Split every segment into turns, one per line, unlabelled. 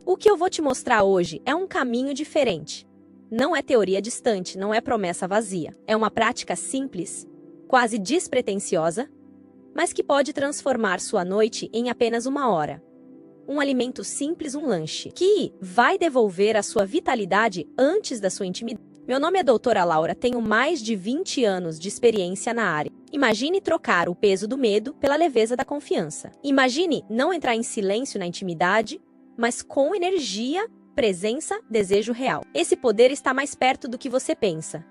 O que eu vou te mostrar hoje é um caminho diferente. Não é teoria distante, não é promessa vazia. É uma prática simples, quase despretensiosa, mas que pode transformar sua noite em apenas 1 hora. Um alimento simples, um lanche, que vai devolver a sua vitalidade antes da sua intimidade. Meu nome é Doutora Laura, tenho mais de 20 anos de experiência na área. Imagine trocar o peso do medo pela leveza da confiança. Imagine não entrar em silêncio na intimidade, mas com energia, presença, desejo real. Esse poder está mais perto do que você pensa.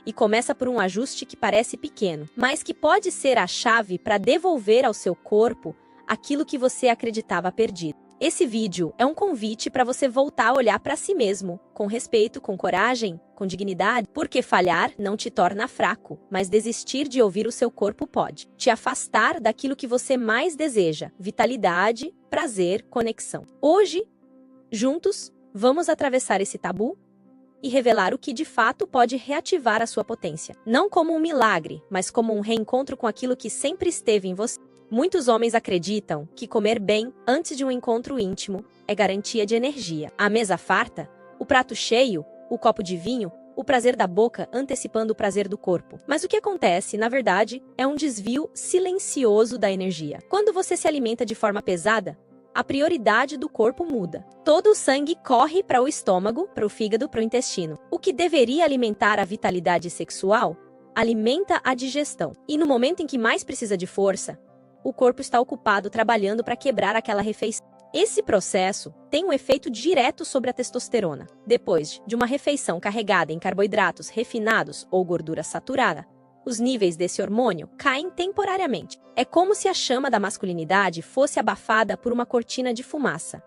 E começa por um ajuste que parece pequeno, mas que pode ser a chave para devolver ao seu corpo aquilo que você acreditava perdido. Esse vídeo é um convite para você voltar a olhar para si mesmo, com respeito, com coragem, com dignidade, porque falhar não te torna fraco, mas desistir de ouvir o seu corpo pode te afastar daquilo que você mais deseja: vitalidade, prazer, conexão. Hoje, juntos, vamos atravessar esse tabu e revelar o que de fato pode reativar a sua potência. Não como um milagre, mas como um reencontro com aquilo que sempre esteve em você. Muitos homens acreditam que comer bem antes de um encontro íntimo é garantia de energia. A mesa farta, o prato cheio, o copo de vinho, o prazer da boca antecipando o prazer do corpo. Mas o que acontece, na verdade, é um desvio silencioso da energia. Quando você se alimenta de forma pesada, a prioridade do corpo muda. Todo o sangue corre para o estômago, para o fígado, para o intestino. O que deveria alimentar a vitalidade sexual, alimenta a digestão. E no momento em que mais precisa de força, o corpo está ocupado trabalhando para quebrar aquela refeição. Esse processo tem um efeito direto sobre a testosterona. Depois de uma refeição carregada em carboidratos refinados ou gordura saturada, os níveis desse hormônio caem temporariamente. É como se a chama da masculinidade fosse abafada por uma cortina de fumaça.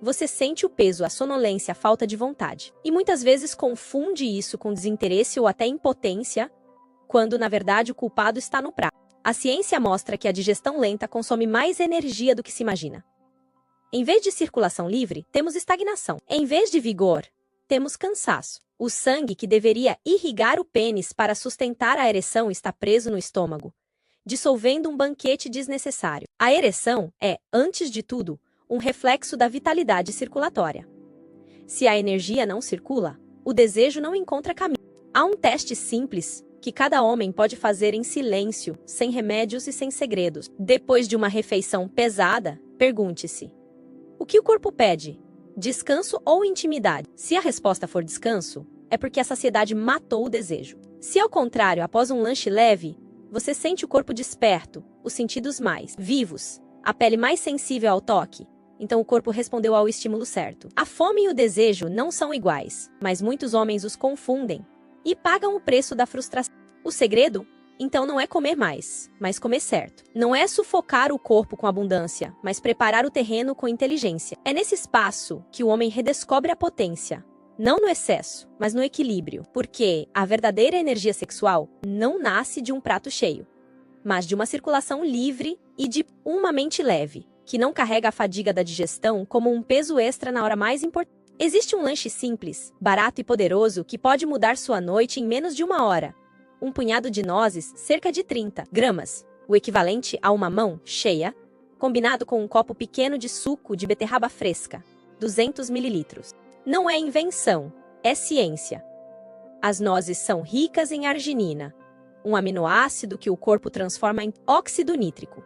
Você sente o peso, a sonolência, a falta de vontade. E muitas vezes confunde isso com desinteresse ou até impotência, quando na verdade o culpado está no prato. A ciência mostra que a digestão lenta consome mais energia do que se imagina. Em vez de circulação livre, temos estagnação. Em vez de vigor, temos cansaço. O sangue que deveria irrigar o pênis para sustentar a ereção está preso no estômago, dissolvendo um banquete desnecessário. A ereção é, antes de tudo, um reflexo da vitalidade circulatória. Se a energia não circula, o desejo não encontra caminho. Há um teste simples que cada homem pode fazer em silêncio, sem remédios e sem segredos. Depois de uma refeição pesada, pergunte-se: o que o corpo pede? Descanso ou intimidade? Se a resposta for descanso, é porque a saciedade matou o desejo. Se ao contrário, após um lanche leve, você sente o corpo desperto, os sentidos mais vivos, a pele mais sensível ao toque, então o corpo respondeu ao estímulo certo. A fome e o desejo não são iguais, mas muitos homens os confundem e pagam o preço da frustração. O segredo, então, não é comer mais, mas comer certo. Não é sufocar o corpo com abundância, mas preparar o terreno com inteligência. É nesse espaço que o homem redescobre a potência. Não no excesso, mas no equilíbrio. Porque a verdadeira energia sexual não nasce de um prato cheio, mas de uma circulação livre e de uma mente leve, que não carrega a fadiga da digestão como um peso extra na hora mais importante. Existe um lanche simples, barato e poderoso que pode mudar sua noite em menos de 1 hora. Um punhado de nozes, cerca de 30 gramas, o equivalente a uma mão cheia, combinado com um copo pequeno de suco de beterraba fresca, 200 mililitros. Não é invenção, é ciência. As nozes são ricas em arginina, um aminoácido que o corpo transforma em óxido nítrico,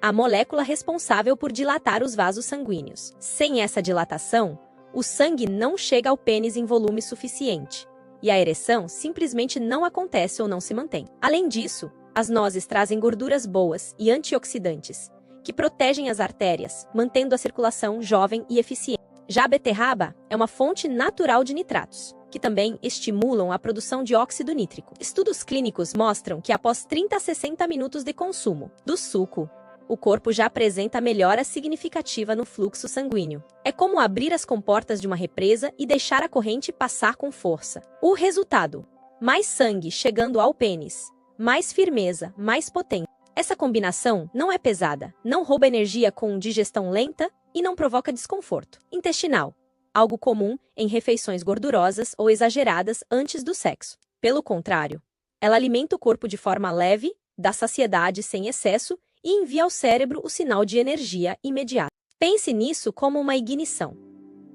a molécula responsável por dilatar os vasos sanguíneos. Sem essa dilatação, o sangue não chega ao pênis em volume suficiente, e a ereção simplesmente não acontece ou não se mantém. Além disso, as nozes trazem gorduras boas e antioxidantes, que protegem as artérias, mantendo a circulação jovem e eficiente. Já a beterraba é uma fonte natural de nitratos, que também estimulam a produção de óxido nítrico. Estudos clínicos mostram que após 30 a 60 minutos de consumo do suco, o corpo já apresenta melhora significativa no fluxo sanguíneo. É como abrir as comportas de uma represa e deixar a corrente passar com força. O resultado: mais sangue chegando ao pênis, mais firmeza, mais potência. Essa combinação não é pesada, não rouba energia com digestão lenta e não provoca desconforto intestinal, algo comum em refeições gordurosas ou exageradas antes do sexo. Pelo contrário, ela alimenta o corpo de forma leve, dá saciedade sem excesso e envia ao cérebro o sinal de energia imediata. Pense nisso como uma ignição.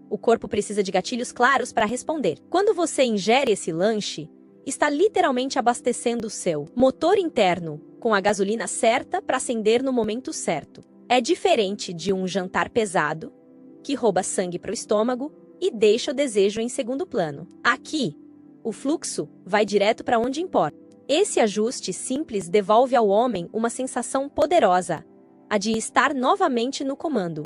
O corpo precisa de gatilhos claros para responder. Quando você ingere esse lanche, está literalmente abastecendo o seu motor interno com a gasolina certa para acender no momento certo. É diferente de um jantar pesado, que rouba sangue para o estômago e deixa o desejo em segundo plano. Aqui, o fluxo vai direto para onde importa. Esse ajuste simples devolve ao homem uma sensação poderosa, a de estar novamente no comando.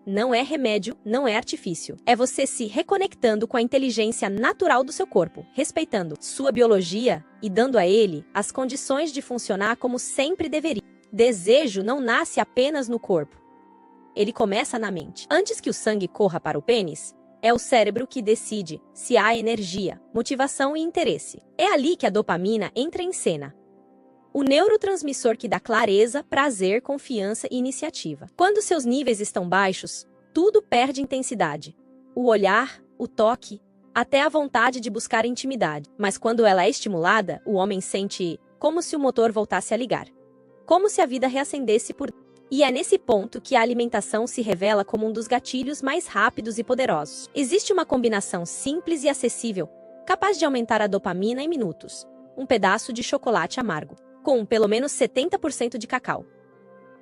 Não é remédio, não é artifício. É você se reconectando com a inteligência natural do seu corpo, respeitando sua biologia e dando a ele as condições de funcionar como sempre deveria. Desejo não nasce apenas no corpo. Ele começa na mente. Antes que o sangue corra para o pênis, é o cérebro que decide se há energia, motivação e interesse. É ali que a dopamina entra em cena. O neurotransmissor que dá clareza, prazer, confiança e iniciativa. Quando seus níveis estão baixos, tudo perde intensidade. O olhar, o toque, até a vontade de buscar intimidade. Mas quando ela é estimulada, o homem sente como se o motor voltasse a ligar. Como se a vida reacendesse por... E é nesse ponto que a alimentação se revela como um dos gatilhos mais rápidos e poderosos. Existe uma combinação simples e acessível, capaz de aumentar a dopamina em minutos. Um pedaço de chocolate amargo, com pelo menos 70% de cacau.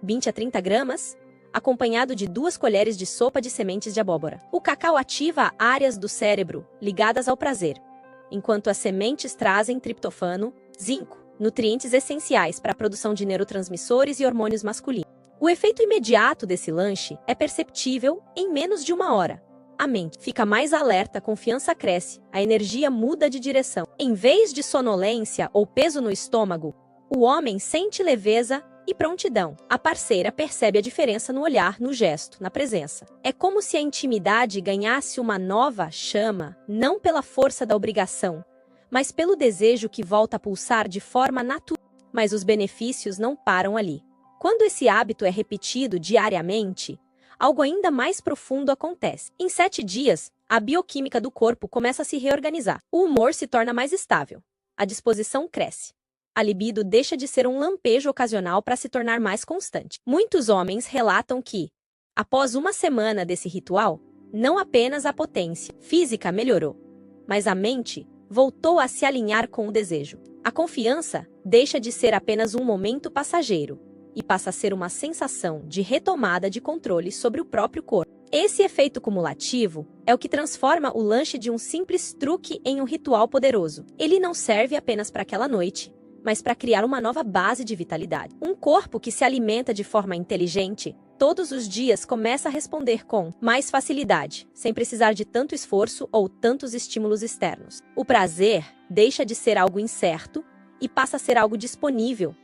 20 a 30 gramas, acompanhado de 2 colheres de sopa de sementes de abóbora. O cacau ativa áreas do cérebro ligadas ao prazer, enquanto as sementes trazem triptofano, zinco, nutrientes essenciais para a produção de neurotransmissores e hormônios masculinos. O efeito imediato desse lanche é perceptível em menos de 1 hora. A mente fica mais alerta, a confiança cresce, a energia muda de direção. Em vez de sonolência ou peso no estômago, o homem sente leveza e prontidão. A parceira percebe a diferença no olhar, no gesto, na presença. É como se a intimidade ganhasse uma nova chama, não pela força da obrigação, mas pelo desejo que volta a pulsar de forma natural. Mas os benefícios não param ali. Quando esse hábito é repetido diariamente, algo ainda mais profundo acontece. Em 7 dias, a bioquímica do corpo começa a se reorganizar. O humor se torna mais estável. A disposição cresce. A libido deixa de ser um lampejo ocasional para se tornar mais constante. Muitos homens relatam que, após 1 semana desse ritual, não apenas a potência física melhorou, mas a mente voltou a se alinhar com o desejo. A confiança deixa de ser apenas um momento passageiro e passa a ser uma sensação de retomada de controle sobre o próprio corpo. Esse efeito cumulativo é o que transforma o lanche de um simples truque em um ritual poderoso. Ele não serve apenas para aquela noite, mas para criar uma nova base de vitalidade. Um corpo que se alimenta de forma inteligente, todos os dias começa a responder com mais facilidade, sem precisar de tanto esforço ou tantos estímulos externos. O prazer deixa de ser algo incerto e passa a ser algo disponível,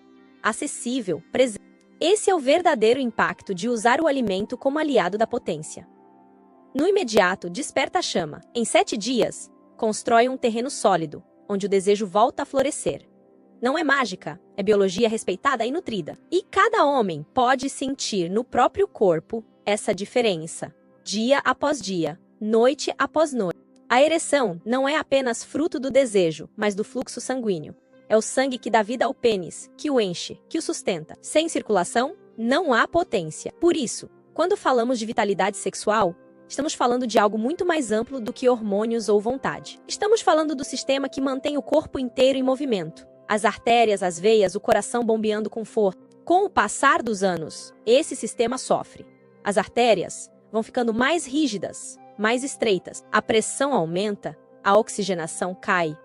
acessível, presente. Esse é o verdadeiro impacto de usar o alimento como aliado da potência. No imediato, desperta a chama. Em 7 dias, constrói um terreno sólido, onde o desejo volta a florescer. Não é mágica, é biologia respeitada e nutrida. E cada homem pode sentir no próprio corpo essa diferença, dia após dia, noite após noite. A ereção não é apenas fruto do desejo, mas do fluxo sanguíneo. É o sangue que dá vida ao pênis, que o enche, que o sustenta. Sem circulação, não há potência. Por isso, quando falamos de vitalidade sexual, estamos falando de algo muito mais amplo do que hormônios ou vontade. Estamos falando do sistema que mantém o corpo inteiro em movimento. As artérias, as veias, o coração bombeando com força. Com o passar dos anos, esse sistema sofre. As artérias vão ficando mais rígidas, mais estreitas. A pressão aumenta, a oxigenação cai.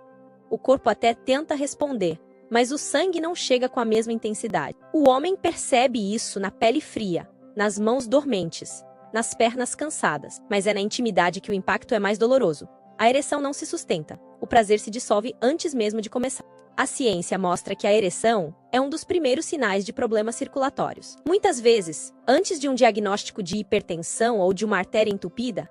O corpo até tenta responder, mas o sangue não chega com a mesma intensidade. O homem percebe isso na pele fria, nas mãos dormentes, nas pernas cansadas. Mas é na intimidade que o impacto é mais doloroso. A ereção não se sustenta. O prazer se dissolve antes mesmo de começar. A ciência mostra que a ereção é um dos primeiros sinais de problemas circulatórios. Muitas vezes, antes de um diagnóstico de hipertensão ou de uma artéria entupida,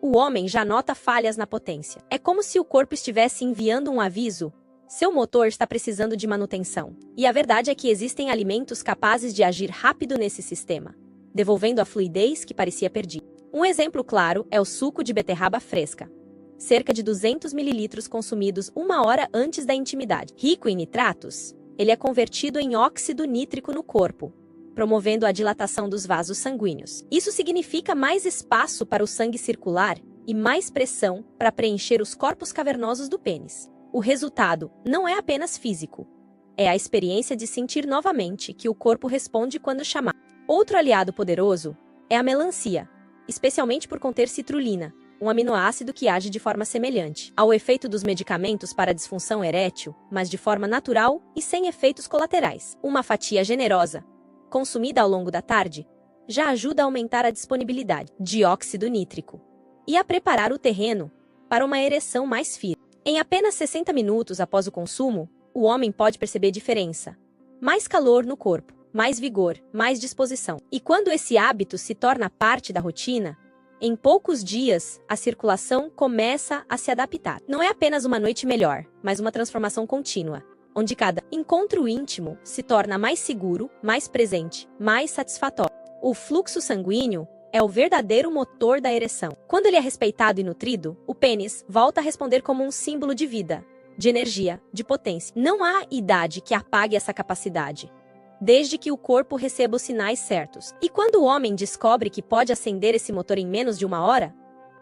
o homem já nota falhas na potência. É como se o corpo estivesse enviando um aviso: seu motor está precisando de manutenção. E a verdade é que existem alimentos capazes de agir rápido nesse sistema, devolvendo a fluidez que parecia perdida. Um exemplo claro é o suco de beterraba fresca. Cerca de 200 ml consumidos 1 hora antes da intimidade. Rico em nitratos, ele é convertido em óxido nítrico no corpo, promovendo a dilatação dos vasos sanguíneos. Isso significa mais espaço para o sangue circular e mais pressão para preencher os corpos cavernosos do pênis. O resultado não é apenas físico, é a experiência de sentir novamente que o corpo responde quando chamar. Outro aliado poderoso é a melancia, especialmente por conter citrulina, um aminoácido que age de forma semelhante ao efeito dos medicamentos para a disfunção erétil, mas de forma natural e sem efeitos colaterais. Uma fatia generosa, consumida ao longo da tarde, já ajuda a aumentar a disponibilidade de óxido nítrico e a preparar o terreno para uma ereção mais firme. Em apenas 60 minutos após o consumo, o homem pode perceber diferença. Mais calor no corpo, mais vigor, mais disposição. E quando esse hábito se torna parte da rotina, em poucos dias, a circulação começa a se adaptar. Não é apenas uma noite melhor, mas uma transformação contínua, onde cada encontro íntimo se torna mais seguro, mais presente, mais satisfatório. O fluxo sanguíneo é o verdadeiro motor da ereção. Quando ele é respeitado e nutrido, o pênis volta a responder como um símbolo de vida, de energia, de potência. Não há idade que apague essa capacidade, desde que o corpo receba os sinais certos. E quando o homem descobre que pode acender esse motor em menos de uma hora,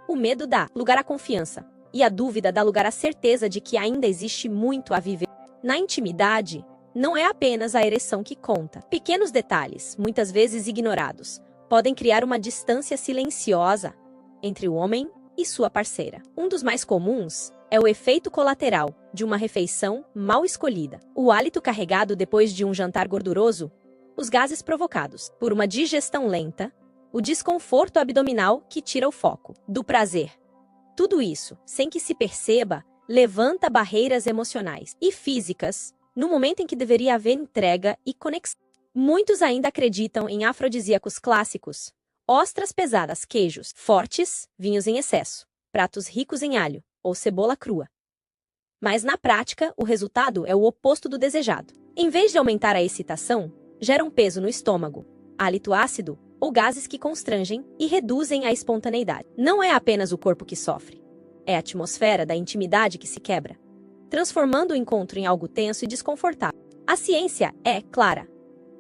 o medo dá lugar à confiança, e a dúvida dá lugar à certeza de que ainda existe muito a viver. Na intimidade, não é apenas a ereção que conta. Pequenos detalhes, muitas vezes ignorados, podem criar uma distância silenciosa entre o homem e sua parceira. Um dos mais comuns é o efeito colateral de uma refeição mal escolhida. O hálito carregado depois de um jantar gorduroso, os gases provocados por uma digestão lenta, o desconforto abdominal que tira o foco do prazer. Tudo isso, sem que se perceba, levanta barreiras emocionais e físicas no momento em que deveria haver entrega e conexão. Muitos ainda acreditam em afrodisíacos clássicos, ostras pesadas, queijos fortes, vinhos em excesso, pratos ricos em alho ou cebola crua. Mas na prática, o resultado é o oposto do desejado. Em vez de aumentar a excitação, geram peso no estômago, hálito ácido ou gases que constrangem e reduzem a espontaneidade. Não é apenas o corpo que sofre, é a atmosfera da intimidade que se quebra, transformando o encontro em algo tenso e desconfortável. A ciência é clara.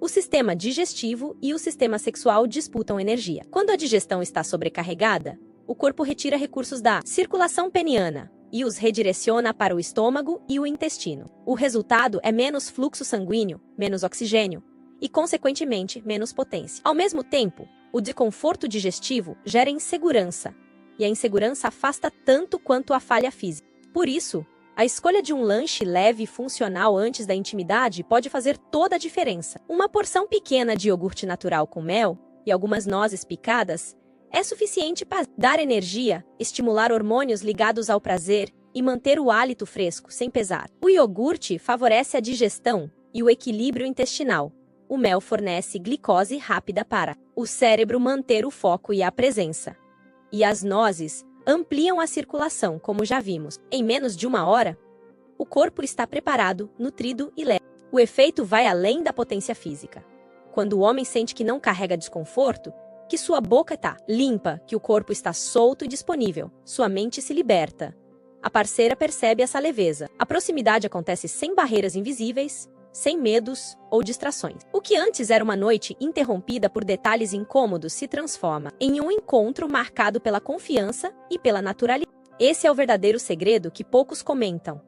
O sistema digestivo e o sistema sexual disputam energia. Quando a digestão está sobrecarregada, o corpo retira recursos da circulação peniana e os redireciona para o estômago e o intestino. O resultado é menos fluxo sanguíneo, menos oxigênio e, consequentemente, menos potência. Ao mesmo tempo, o desconforto digestivo gera insegurança, e a insegurança afasta tanto quanto a falha física. Por isso, a escolha de um lanche leve e funcional antes da intimidade pode fazer toda a diferença. Uma porção pequena de iogurte natural com mel e algumas nozes picadas é suficiente para dar energia, estimular hormônios ligados ao prazer e manter o hálito fresco, sem pesar. O iogurte favorece a digestão e o equilíbrio intestinal. O mel fornece glicose rápida para o cérebro manter o foco e a presença. E as nozes ampliam a circulação, como já vimos. Em menos de uma hora, o corpo está preparado, nutrido e leve. O efeito vai além da potência física. Quando o homem sente que não carrega desconforto, que sua boca está limpa, que o corpo está solto e disponível, sua mente se liberta. A parceira percebe essa leveza. A proximidade acontece sem barreiras invisíveis, sem medos ou distrações. O que antes era uma noite interrompida por detalhes incômodos se transforma em um encontro marcado pela confiança e pela naturalidade. Esse é o verdadeiro segredo que poucos comentam.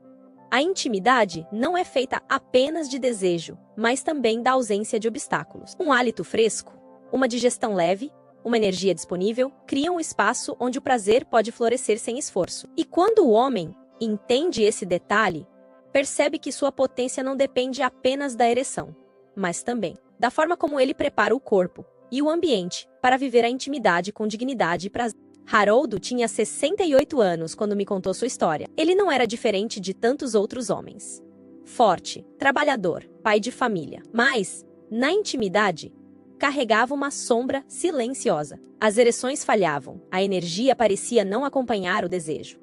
A intimidade não é feita apenas de desejo, mas também da ausência de obstáculos. Um hálito fresco, uma digestão leve, uma energia disponível, criam um espaço onde o prazer pode florescer sem esforço. E quando o homem entende esse detalhe, percebe que sua potência não depende apenas da ereção, mas também da forma como ele prepara o corpo e o ambiente para viver a intimidade com dignidade e prazer. Haroldo tinha 68 anos quando me contou sua história. Ele não era diferente de tantos outros homens. Forte, trabalhador, pai de família. Mas, na intimidade, carregava uma sombra silenciosa. As ereções falhavam, a energia parecia não acompanhar o desejo.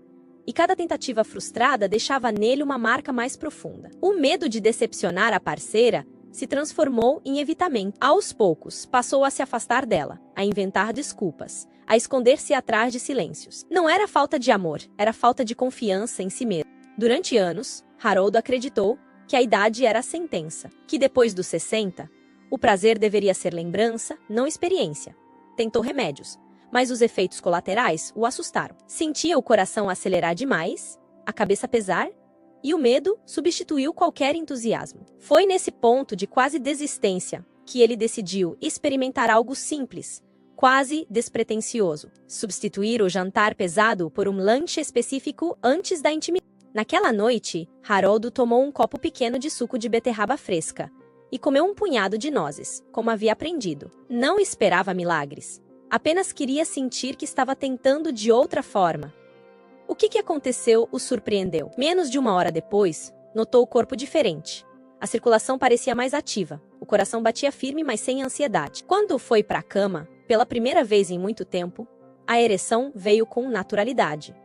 E cada tentativa frustrada deixava nele uma marca mais profunda. O medo de decepcionar a parceira se transformou em evitamento. Aos poucos, passou a se afastar dela, a inventar desculpas, a esconder-se atrás de silêncios. Não era falta de amor, era falta de confiança em si mesmo. Durante anos, Haroldo acreditou que a idade era a sentença, que depois dos 60, O prazer deveria ser lembrança, não experiência. Tentou remédios, mas os efeitos colaterais o assustaram. Sentia o coração acelerar demais, a cabeça pesar, e o medo substituiu qualquer entusiasmo. Foi nesse ponto de quase desistência que ele decidiu experimentar algo simples, quase despretensioso. Substituir o jantar pesado por um lanche específico antes da intimidade. Naquela noite, Haroldo tomou um copo pequeno de suco de beterraba fresca e comeu um punhado de nozes, como havia aprendido. Não esperava milagres. Apenas queria sentir que estava tentando de outra forma. O que aconteceu o surpreendeu. Menos de 1 hora depois, notou o corpo diferente. A circulação parecia mais ativa. O coração batia firme, mas sem ansiedade. Quando foi para a cama, pela primeira vez em muito tempo, a ereção veio com naturalidade.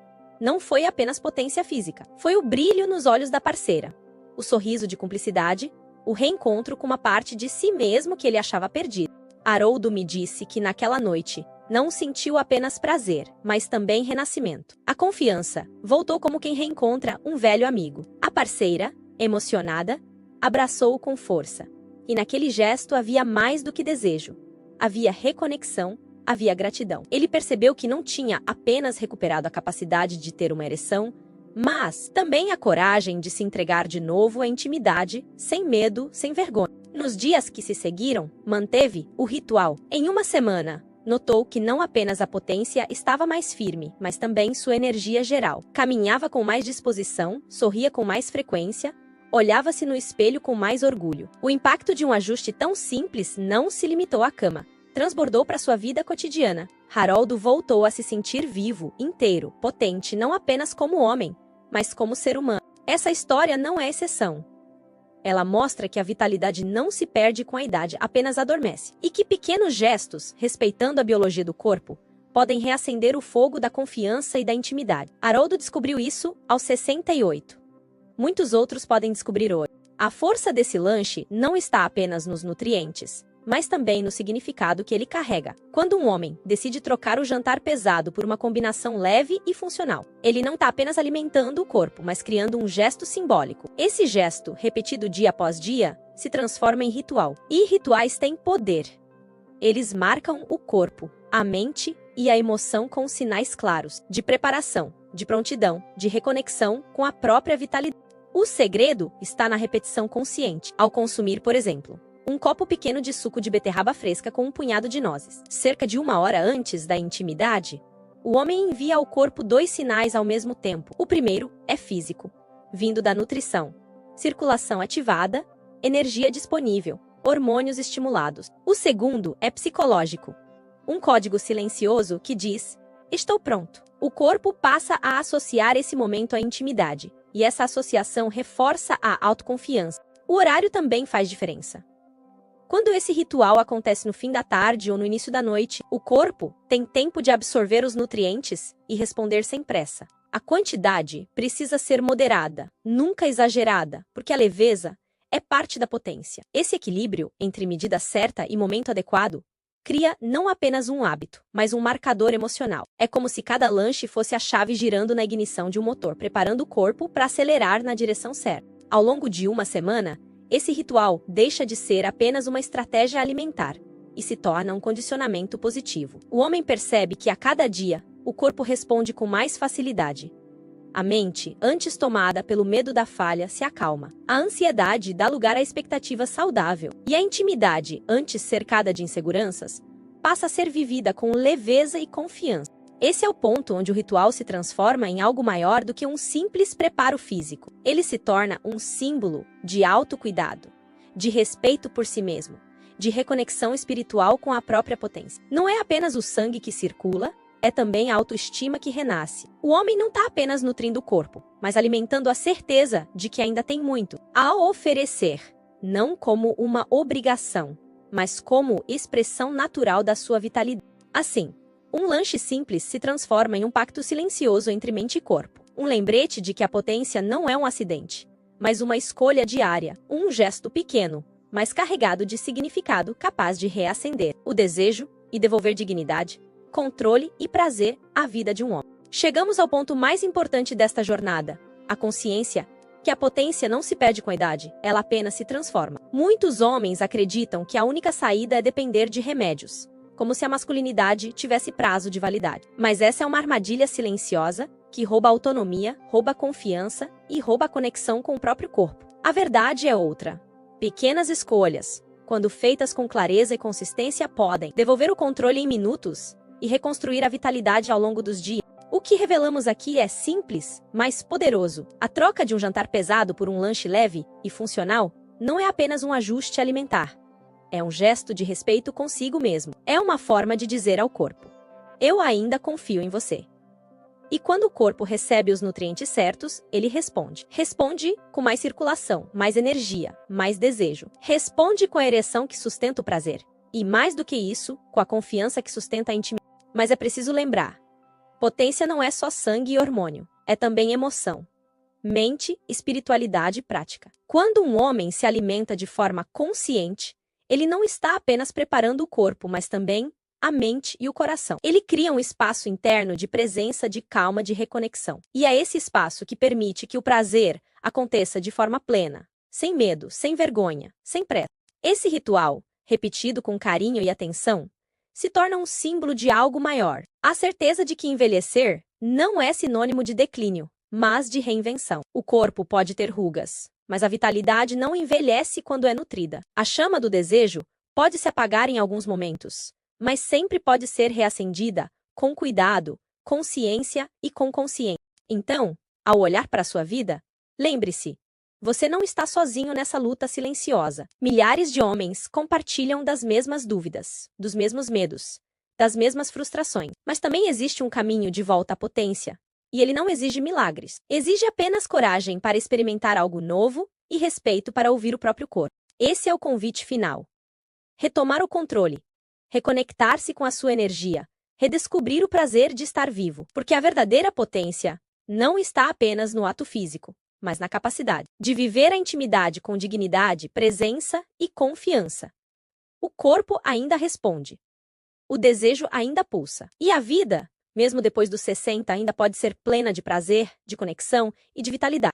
Não foi apenas potência física. Foi o brilho nos olhos da parceira, o sorriso de cumplicidade, o reencontro com uma parte de si mesmo que ele achava perdida. Haroldo me disse que naquela noite não sentiu apenas prazer, mas também renascimento. A confiança voltou como quem reencontra um velho amigo. A parceira, emocionada, abraçou-o com força. E naquele gesto havia mais do que desejo. Havia reconexão, havia gratidão. Ele percebeu que não tinha apenas recuperado a capacidade de ter uma ereção, mas também a coragem de se entregar de novo à intimidade, sem medo, sem vergonha. Nos dias que se seguiram, manteve o ritual. Em 1 semana, notou que não apenas a potência estava mais firme, mas também sua energia geral. Caminhava com mais disposição, sorria com mais frequência, olhava-se no espelho com mais orgulho. O impacto de um ajuste tão simples não se limitou à cama. Transbordou para sua vida cotidiana. Haroldo voltou a se sentir vivo, inteiro, potente, não apenas como homem, mas como ser humano. Essa história não é exceção. Ela mostra que a vitalidade não se perde com a idade, apenas adormece. E que pequenos gestos, respeitando a biologia do corpo, podem reacender o fogo da confiança e da intimidade. Haroldo descobriu isso aos 68. Muitos outros podem descobrir hoje. A força desse lanche não está apenas nos nutrientes, mas também no significado que ele carrega. Quando um homem decide trocar o jantar pesado por uma combinação leve e funcional, ele não está apenas alimentando o corpo, mas criando um gesto simbólico. Esse gesto, repetido dia após dia, se transforma em ritual. E rituais têm poder. Eles marcam o corpo, a mente e a emoção com sinais claros de preparação, de prontidão, de reconexão com a própria vitalidade. O segredo está na repetição consciente. Ao consumir, por exemplo, um copo pequeno de suco de beterraba fresca com um punhado de nozes, cerca de 1 hora antes da intimidade, o homem envia ao corpo 2 sinais ao mesmo tempo. O primeiro é físico, vindo da nutrição, circulação ativada, energia disponível, hormônios estimulados. O segundo é psicológico, um código silencioso que diz: estou pronto. O corpo passa a associar esse momento à intimidade, e essa associação reforça a autoconfiança. O horário também faz diferença. Quando esse ritual acontece no fim da tarde ou no início da noite, o corpo tem tempo de absorver os nutrientes e responder sem pressa. A quantidade precisa ser moderada, nunca exagerada, porque a leveza é parte da potência. Esse equilíbrio entre medida certa e momento adequado cria não apenas um hábito, mas um marcador emocional. É como se cada lanche fosse a chave girando na ignição de um motor, preparando o corpo para acelerar na direção certa. Ao longo de 1 semana, esse ritual deixa de ser apenas uma estratégia alimentar e se torna um condicionamento positivo. O homem percebe que a cada dia, o corpo responde com mais facilidade. A mente, antes tomada pelo medo da falha, se acalma. A ansiedade dá lugar à expectativa saudável. E a intimidade, antes cercada de inseguranças, passa a ser vivida com leveza e confiança. Esse é o ponto onde o ritual se transforma em algo maior do que um simples preparo físico. Ele se torna um símbolo de autocuidado, de respeito por si mesmo, de reconexão espiritual com a própria potência. Não é apenas o sangue que circula, é também a autoestima que renasce. O homem não está apenas nutrindo o corpo, mas alimentando a certeza de que ainda tem muito a oferecer, não como uma obrigação, mas como expressão natural da sua vitalidade. Assim, um lanche simples se transforma em um pacto silencioso entre mente e corpo. Um lembrete de que a potência não é um acidente, mas uma escolha diária, um gesto pequeno, mas carregado de significado capaz de reacender o desejo e devolver dignidade, controle e prazer à vida de um homem. Chegamos ao ponto mais importante desta jornada, a consciência que a potência não se perde com a idade, ela apenas se transforma. Muitos homens acreditam que a única saída é depender de remédios, como se a masculinidade tivesse prazo de validade. Mas essa é uma armadilha silenciosa que rouba a autonomia, rouba a confiança e rouba a conexão com o próprio corpo. A verdade é outra. Pequenas escolhas, quando feitas com clareza e consistência, podem devolver o controle em minutos e reconstruir a vitalidade ao longo dos dias. O que revelamos aqui é simples, mas poderoso. A troca de um jantar pesado por um lanche leve e funcional não é apenas um ajuste alimentar. É um gesto de respeito consigo mesmo. É uma forma de dizer ao corpo: eu ainda confio em você. E quando o corpo recebe os nutrientes certos, ele responde. Responde com mais circulação, mais energia, mais desejo. Responde com a ereção que sustenta o prazer. E mais do que isso, com a confiança que sustenta a intimidade. Mas é preciso lembrar: potência não é só sangue e hormônio, é também emoção, mente, espiritualidade e prática. Quando um homem se alimenta de forma consciente, ele não está apenas preparando o corpo, mas também a mente e o coração. Ele cria um espaço interno de presença, de calma, de reconexão. E é esse espaço que permite que o prazer aconteça de forma plena, sem medo, sem vergonha, sem pressa. Esse ritual, repetido com carinho e atenção, se torna um símbolo de algo maior. A certeza de que envelhecer não é sinônimo de declínio, mas de reinvenção. O corpo pode ter rugas, mas a vitalidade não envelhece quando é nutrida. A chama do desejo pode se apagar em alguns momentos, mas sempre pode ser reacendida com cuidado, consciência e com consciência. Então, ao olhar para a sua vida, lembre-se: você não está sozinho nessa luta silenciosa. Milhares de homens compartilham das mesmas dúvidas, dos mesmos medos, das mesmas frustrações. Mas também existe um caminho de volta à potência. E ele não exige milagres. Exige apenas coragem para experimentar algo novo e respeito para ouvir o próprio corpo. Esse é o convite final. Retomar o controle. Reconectar-se com a sua energia. Redescobrir o prazer de estar vivo. Porque a verdadeira potência não está apenas no ato físico, mas na capacidade de viver a intimidade com dignidade, presença e confiança. O corpo ainda responde. O desejo ainda pulsa. E a vida, mesmo depois dos 60, ainda pode ser plena de prazer, de conexão e de vitalidade.